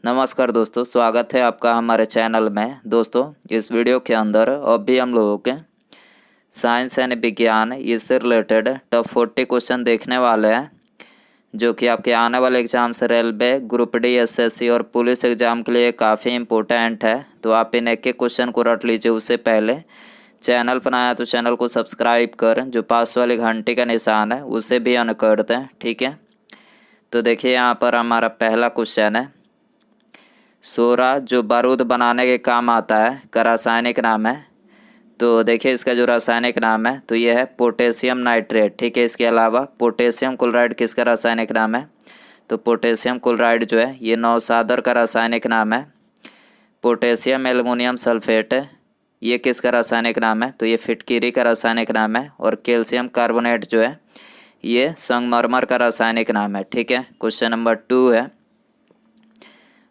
नमस्कार दोस्तों, स्वागत है आपका हमारे चैनल में। दोस्तों, इस वीडियो के अंदर अभी हम लोगों के साइंस एंड विज्ञान इससे रिलेटेड टॉप 40 क्वेश्चन देखने वाले हैं, जो कि आपके आने वाले exams railway, group D, SSC और पुलिस एग्जाम के लिए काफ़ी इम्पोर्टेंट है। तो आप इन एक एक क्वेश्चन को रट लीजिए। उससे पहले चैनल पर आया तो चैनल को सब्सक्राइब कर, जो पास वाली घंटी का निशान है उसे भी ऑन कर दें, ठीक है। तो देखिए, यहाँ पर हमारा पहला क्वेश्चन है, सोरा जो बारूद बनाने के काम आता है का रासायनिक नाम है। तो देखिए, इसका जो रासायनिक नाम है तो ये है पोटेशियम नाइट्रेट, ठीक है। इसके अलावा पोटेशियम क्लोराइड किसका रासायनिक नाम है? तो पोटेशियम क्लोराइड जो है ये नौसादर का रासायनिक नाम है। पोटेशियम एल्युमिनियम सल्फेट ये किसका रासायनिक नाम है? तो ये फिटकिरी का रासायनिक नाम है। और कैल्शियम कार्बोनेट जो है ये संगमरमर का रासायनिक नाम है, ठीक है। क्वेश्चन नंबर 2 है,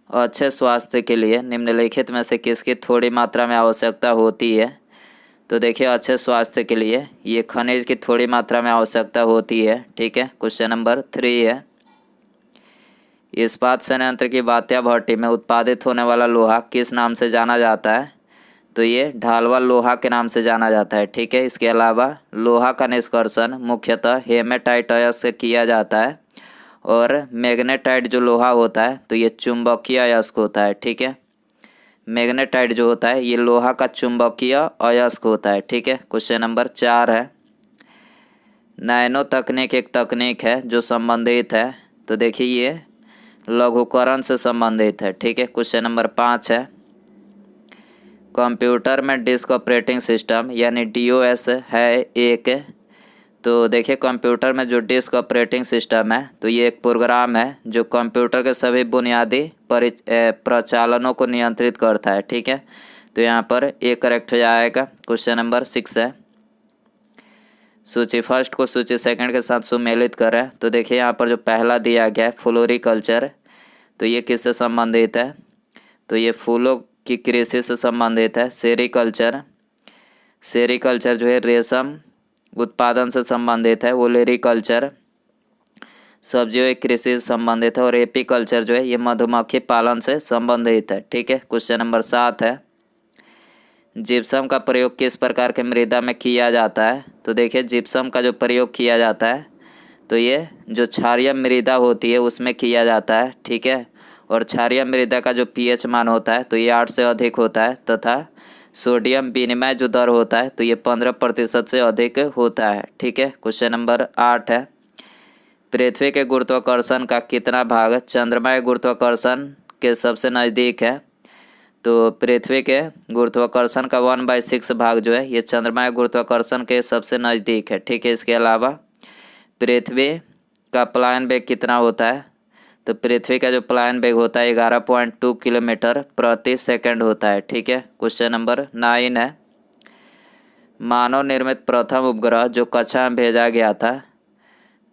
अच्छे स्वास्थ्य के लिए निम्नलिखित में से किसकी थोड़ी मात्रा में आवश्यकता होती है? तो देखिए, अच्छे स्वास्थ्य के लिए ये खनिज की थोड़ी मात्रा में आवश्यकता होती है, ठीक है। क्वेश्चन नंबर 3 है, इस्पात संयंत्र की वात्या भट्टी में उत्पादित होने वाला लोहा किस नाम से जाना जाता है? तो ये ढालवा लोहा के नाम से जाना जाता है, ठीक है। इसके अलावा लोहा का निष्कर्षण मुख्यतः हेमेटाइट अयस्क से किया जाता है। और मैग्नेटाइट जो लोहा होता है तो ये चुंबकीय अयस्क होता है, ठीक है। मैग्नेटाइट जो होता है ये लोहा का चुंबकीय अयस्क होता है, ठीक है। क्वेश्चन नंबर 4 है, नैनो तकनीक एक तकनीक है जो संबंधित है। तो देखिए, ये लघुकरण से संबंधित है, ठीक है। क्वेश्चन नंबर 5 है, कंप्यूटर में डिस्क ऑपरेटिंग सिस्टम यानी डीओएस है एक। तो देखिए, कंप्यूटर में जो डिस्क ऑपरेटिंग सिस्टम है तो ये एक प्रोग्राम है जो कंप्यूटर के सभी बुनियादी प्रचालनों को नियंत्रित करता है, ठीक है। तो यहाँ पर ए करेक्ट हो जाएगा। क्वेश्चन नंबर 6 है, सूची फर्स्ट को सूची सेकंड के साथ सुमेलित करें। तो देखिए, यहाँ पर जो पहला दिया गया है फ्लोरिकल्चर, तो ये किससे संबंधित है? तो ये फूलों की कृषि से संबंधित है। सेरीकल्चर जो है रेशम उत्पादन से संबंधित है। ओलेरीकल्चर सब्जियों की कृषि से संबंधित है। और एपीकल्चर जो है ये मधुमक्खी पालन से संबंधित है, ठीक है। क्वेश्चन नंबर 7 है, जिप्सम का प्रयोग किस प्रकार के मृदा में किया जाता है? तो देखिए, जिप्सम का जो प्रयोग किया जाता है तो ये जो क्षारीय मृदा होती है उसमें किया जाता है, ठीक है। और क्षारीय मृदा का जो पीएच मान होता है तो ये 8 से अधिक होता है, तथा सोडियम विनिमय जो दर होता है तो ये 15% से अधिक होता है, ठीक है। क्वेश्चन नंबर 8 है, पृथ्वी के गुरुत्वाकर्षण का कितना भाग चंद्रमा के गुरुत्वाकर्षण के सबसे नज़दीक है? तो पृथ्वी के गुरुत्वाकर्षण का 1/6 भाग जो है ये चंद्रमा के गुरुत्वाकर्षण के सबसे नज़दीक है, ठीक है। इसके अलावा पृथ्वी का पलायन वेग कितना होता है? तो पृथ्वी का जो पलायन वेग होता है 11.2 किलोमीटर प्रति सेकंड होता है, ठीक है। क्वेश्चन नंबर 9 है, मानव निर्मित प्रथम उपग्रह जो कक्षा में भेजा गया था।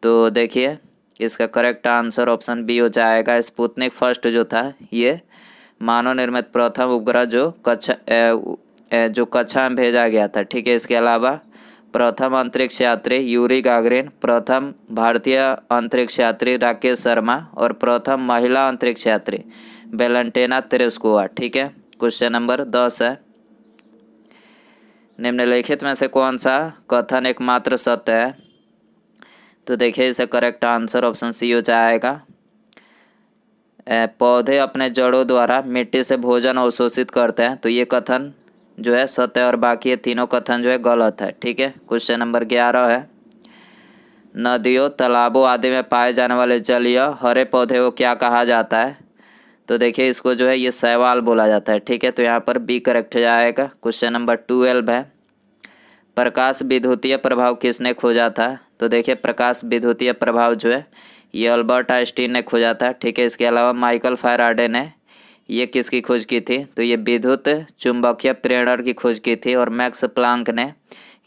तो देखिए, इसका करेक्ट आंसर ऑप्शन बी हो जाएगा। स्पुतनिक फर्स्ट जो था ये मानव निर्मित प्रथम उपग्रह जो कक्षा में भेजा गया था, ठीक है। इसके अलावा प्रथम अंतरिक्ष यात्री यूरी गागरिन, प्रथम भारतीय अंतरिक्ष यात्री राकेश शर्मा और प्रथम महिला अंतरिक्ष यात्री वेलेंटिना तेरेस्कोवा, ठीक है। क्वेश्चन नंबर 10 है, निम्नलिखित में से कौन सा कथन एकमात्र सत्य है? तो देखिए, इसे करेक्ट आंसर ऑप्शन सी हो जाएगा। पौधे अपने जड़ों द्वारा मिट्टी से भोजन अवशोषित करते हैं, तो ये कथन जो है सत्य, और बाकी ये तीनों कथन जो है गलत है, ठीक है। क्वेश्चन नंबर 11 है, नदियों, तालाबों आदि में पाए जाने वाले जलीय हरे पौधे को क्या कहा जाता है? तो देखिए, इसको जो है ये शैवाल बोला जाता है, ठीक है। तो यहाँ पर बी करेक्ट हो जाएगा। क्वेश्चन नंबर 12 है, प्रकाश विद्युतीय प्रभाव किसने खोजा था? तो देखिए, प्रकाश विद्युतीय प्रभाव जो है ये अल्बर्ट आइंस्टीन ने खोजा था, ठीक है। इसके अलावा माइकल फैराडे ने ये किसकी खोज की थी? तो ये विद्युत चुंबकीय प्रेरण की खोज की थी। और मैक्स प्लांक ने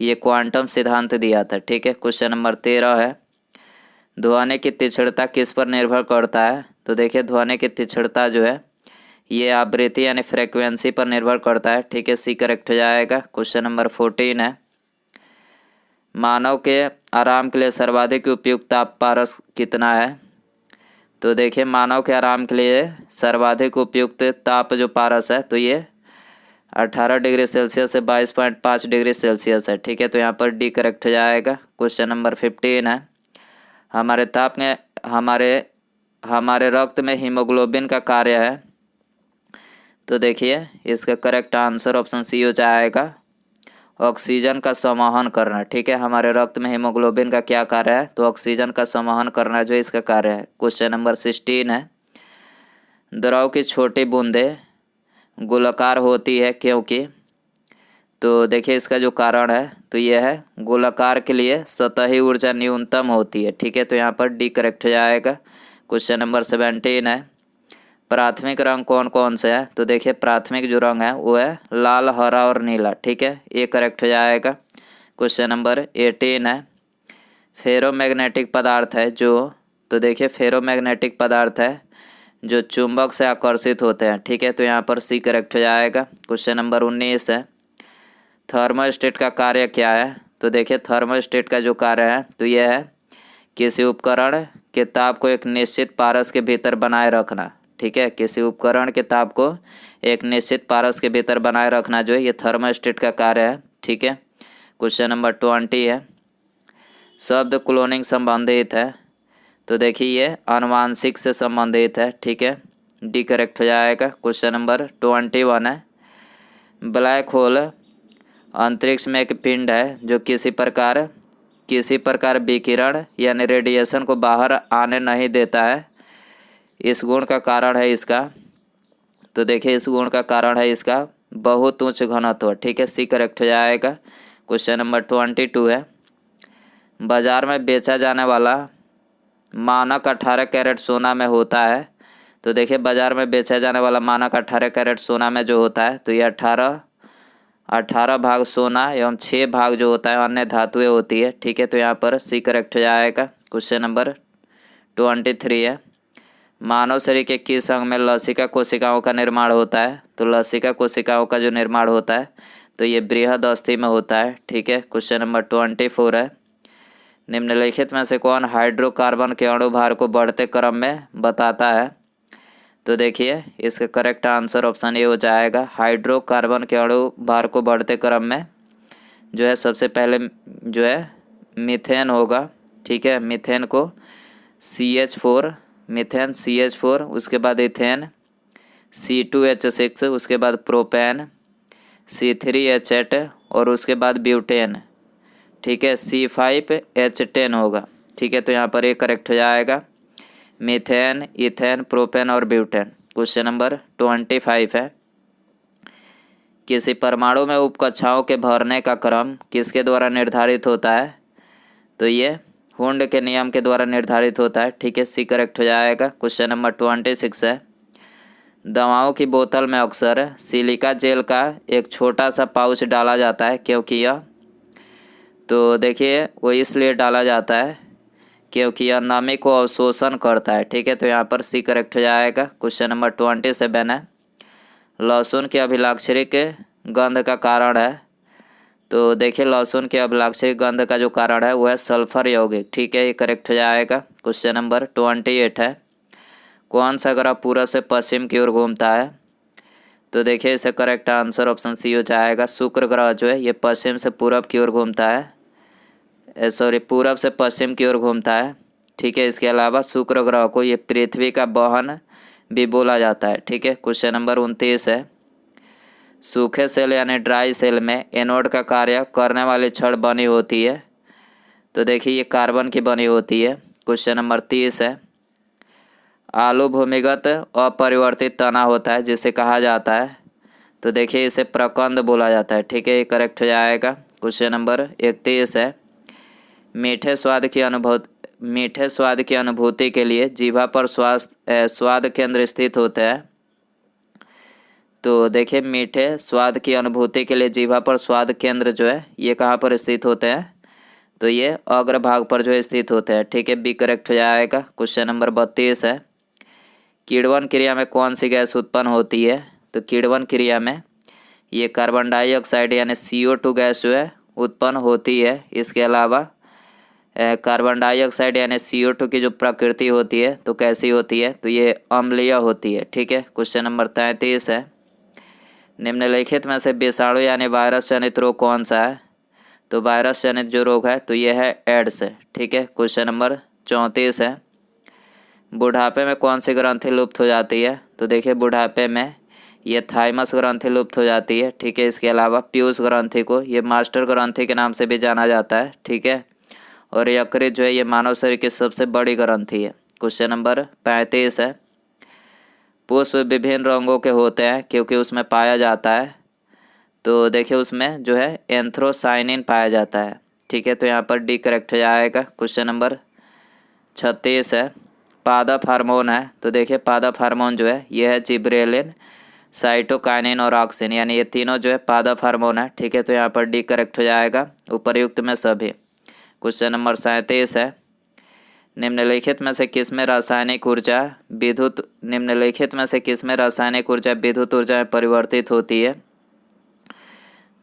ये क्वांटम सिद्धांत दिया था, ठीक है। क्वेश्चन नंबर 13 है, ध्वनि की तीक्ष्णता किस पर निर्भर करता है? तो देखिए, ध्वनि की तीक्ष्णता जो है ये आवृत्ति यानी फ्रेक्वेंसी पर निर्भर करता है, ठीक है। सी करेक्ट हो जाएगा। क्वेश्चन नंबर 14 है, मानव के आराम के लिए सर्वाधिक उपयुक्त ताप पारस कितना है? तो देखिए मानव के आराम के लिए सर्वाधिक उपयुक्त ताप जो पारस है तो ये 18 डिग्री सेल्सियस से 22.5 डिग्री सेल्सियस है। ठीक है, तो यहाँ पर डी करेक्ट हो जाएगा। क्वेश्चन नंबर 15 है, हमारे ताप में हमारे रक्त में हीमोग्लोबिन का कार्य है। तो देखिए इसका करेक्ट आंसर ऑप्शन सी हो जाएगा, ऑक्सीजन का संवहन करना। ठीक है, हमारे रक्त में हीमोग्लोबिन का क्या कार्य है, तो ऑक्सीजन का संवहन करना जो इसका कार्य है। क्वेश्चन नंबर 16 है, द्रव की छोटी बूंदें गोलाकार होती है क्योंकि। तो देखिए इसका जो कारण है तो यह है गोलाकार के लिए सतही ऊर्जा न्यूनतम होती है। ठीक है, तो यहाँ पर डी करेक्ट हो जाएगा। क्वेश्चन नंबर 17 है, प्राथमिक रंग कौन कौन से हैं, तो देखिए प्राथमिक जो रंग है वो है लाल, हरा और नीला। ठीक है, ये करेक्ट हो जाएगा। क्वेश्चन नंबर 18 है, फेरोमैग्नेटिक पदार्थ है जो, तो देखिए फेरोमैग्नेटिक पदार्थ है जो चुंबक से आकर्षित होते हैं। ठीक है, तो यहाँ पर सी करेक्ट हो जाएगा। क्वेश्चन नंबर 19 है, थर्मोस्टेट का कार्य क्या है, तो देखिए थर्मोस्टेट का जो कार्य है तो यह है किसी उपकरण के ताप को एक निश्चित पारस के भीतर बनाए रखना। ठीक है, किसी उपकरण के ताप को एक निश्चित पारस के भीतर बनाए रखना जो है ये थर्मोस्टेट का कार्य है। ठीक है, क्वेश्चन नंबर 20 है, शब्द क्लोनिंग संबंधित है, तो देखिए ये आनुवांशिक से संबंधित है। ठीक है, डी करेक्ट हो जाएगा। क्वेश्चन नंबर 21 है, ब्लैक होल अंतरिक्ष में एक पिंड है जो किसी प्रकार विकिरण यानी रेडिएशन को बाहर आने नहीं देता है। इस गुण का कारण है इसका, तो देखिए इस गुण का कारण है इसका बहुत उच्च घनत्व। ठीक है, सी करेक्ट हो जाएगा। क्वेश्चन नंबर 22 है, बाजार में बेचा जाने वाला मानक 18 कैरेट सोना में होता है। तो देखिए बाजार में बेचा जाने वाला मानक 18 कैरेट सोना में जो होता है तो ये 18 भाग सोना एवं 6 भाग जो होता है अन्य धातुएं होती है। ठीक है, तो यहाँ पर सी करेक्ट हो जाएगा। क्वेश्चन नंबर 23 है, मानव शरीर के किस अंग में लसिका कोशिकाओं का निर्माण होता है, तो लसिका कोशिकाओं का जो निर्माण होता है तो ये बृहद अस्थि में होता है। ठीक है, क्वेश्चन नंबर 24 है, निम्नलिखित में से कौन हाइड्रोकार्बन के अणु भार को बढ़ते क्रम में बताता है, तो देखिए इसका करेक्ट आंसर ऑप्शन ए हो जाएगा, हाइड्रोकार्बन के अणु भार को बढ़ते क्रम में जो है सबसे पहले जो है मीथेन होगा। ठीक है, मीथेन को CH4, मीथेन CH4, उसके बाद इथेन C2H6, उसके बाद प्रोपेन C3H8 और उसके बाद ब्यूटेन। ठीक है, C5H10 होगा। ठीक है, तो यहाँ पर ये करेक्ट हो जाएगा, मीथेन, इथेन, प्रोपेन और ब्यूटेन। क्वेश्चन नंबर 25 है, किसी परमाणु में उपकक्षाओं के भरने का क्रम किसके द्वारा निर्धारित होता है, तो ये हुंड के नियम के द्वारा निर्धारित होता है। ठीक है, सी करेक्ट हो जाएगा। क्वेश्चन नंबर 26 है, दवाओं की बोतल में अक्सर सिलिका जेल का एक छोटा सा पाउच डाला जाता है क्योंकि यह, तो देखिए वो इसलिए डाला जाता है क्योंकि यह नमी को अवशोषण करता है। ठीक है, तो यहाँ पर सी करेक्ट हो जाएगा। क्वेश्चन नंबर 27 है, लहसुन की अभिलाक्षणिक गंध का कारण है, तो देखिए लहसुन के अभिलाक्षणिक गंध का जो कारण है वो है सल्फर यौगिक। ठीक है, ये करेक्ट हो जाएगा। क्वेश्चन नंबर 28 है, कौन सा ग्रह पूरब से पश्चिम की ओर घूमता है, तो देखिए इसे करेक्ट आंसर ऑप्शन सी हो जाएगा, शुक्र ग्रह जो है ये पश्चिम से पूरब की ओर घूमता है, पूरब से पश्चिम की ओर घूमता है। ठीक है, इसके अलावा शुक्र ग्रह को ये पृथ्वी का वाहन भी बोला जाता है। ठीक है, क्वेश्चन नंबर 29 है, सूखे सेल यानी ड्राई सेल में एनोड का कार्य करने वाली छड़ बनी होती है, तो देखिए ये कार्बन की बनी होती है। क्वेश्चन नंबर 30 है, आलू भूमिगत अपरिवर्तित तना होता है जिसे कहा जाता है, तो देखिए इसे प्रकंद बोला जाता है। ठीक है, ये करेक्ट हो जाएगा। क्वेश्चन नंबर 31 है, मीठे स्वाद की अनुभूति के लिए जीभा पर स्वाद केंद्र स्थित होते हैं, तो देखिए मीठे स्वाद की अनुभूति के लिए जीभा पर स्वाद केंद्र जो है ये कहाँ पर स्थित होते हैं, तो ये अग्रभाग पर जो है स्थित होते हैं। ठीक है, बी करेक्ट हो जाएगा। क्वेश्चन नंबर 32 है, किण्वन क्रिया में कौन सी गैस उत्पन्न होती है, तो किण्वन क्रिया में ये कार्बन डाइऑक्साइड यानी CO2 गैस जो है उत्पन्न होती है। इसके अलावा कार्बन डाइऑक्साइड यानी CO2 की जो प्रकृति होती है तो कैसी होती है, तो ये अम्लीय होती है। ठीक है, क्वेश्चन नंबर 33 है, निम्नलिखित में से विषाणु यानी वायरस जनित रोग कौन सा है, तो वायरस जनित जो रोग है तो ये है एड्स है। ठीक है, क्वेश्चन नंबर 34 है, बुढ़ापे में कौन सी ग्रंथि लुप्त हो जाती है, तो देखिए बुढ़ापे में ये थाइमस ग्रंथि लुप्त हो जाती है। ठीक है, इसके अलावा पीयूष ग्रंथि को ये मास्टर ग्रंथि के नाम से भी जाना जाता है। ठीक है, और यकृत जो है ये मानव शरीर की सबसे बड़ी ग्रंथि है। क्वेश्चन नंबर 35 है, पुष्प विभिन्न रंगों के होते हैं क्योंकि उसमें पाया जाता है, तो देखिए उसमें जो है एंथ्रोसाइनिन पाया जाता है। ठीक है, तो यहाँ पर डी करेक्ट हो जाएगा। क्वेश्चन नंबर 36 है, पादप हार्मोन है, तो देखिए पादप हार्मोन जो है ये है जिब्रेलिन, साइटोकाइनिन और ऑक्सिन, यानी ये तीनों जो है पादप हार्मोन है। ठीक है, तो यहाँ पर डी करेक्ट हो जाएगा, उपर्युक्त में सभी। क्वेश्चन नंबर 37 है, निम्नलिखित में से किसमें रासायनिक ऊर्जा विद्युत ऊर्जा में परिवर्तित होती है,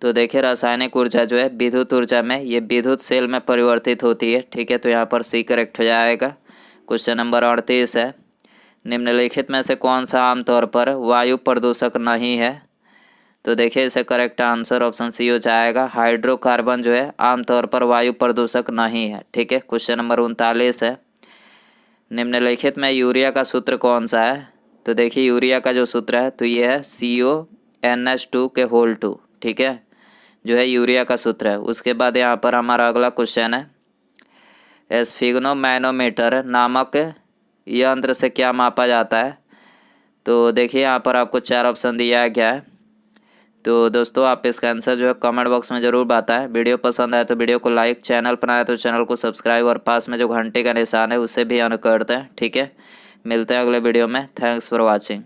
तो देखिए रासायनिक ऊर्जा जो है विद्युत ऊर्जा में ये विद्युत सेल में परिवर्तित होती है। ठीक है, तो यहाँ पर सी करेक्ट हो जाएगा। क्वेश्चन नंबर 38 है, निम्नलिखित में से कौन सा आमतौर पर वायु प्रदूषक नहीं है, तो देखिए इसे करेक्ट आंसर ऑप्शन सी हो जाएगा, हाइड्रोकार्बन जो है आमतौर पर वायु प्रदूषक नहीं है। ठीक है, क्वेश्चन नंबर 39 है, निम्नलिखित में यूरिया का सूत्र कौन सा है, तो देखिए यूरिया का जो सूत्र है तो ये है CONH2 के होल 2। ठीक है, जो है यूरिया का सूत्र है। उसके बाद यहाँ पर हमारा अगला क्वेश्चन है, स्फिग्नोमैनोमीटर नामक यंत्र से क्या मापा जाता है, तो देखिए यहाँ पर आपको 4 ऑप्शन दिया गया है। तो दोस्तों आप इसका आंसर जो है कमेंट बॉक्स में ज़रूर बताएं। वीडियो पसंद आए तो वीडियो को लाइक, चैनल पर आए तो चैनल को सब्सक्राइब और पास में जो घंटे का निशान है उसे भी ऑन कर दें। ठीक है, मिलते हैं अगले वीडियो में। Thanks for watching.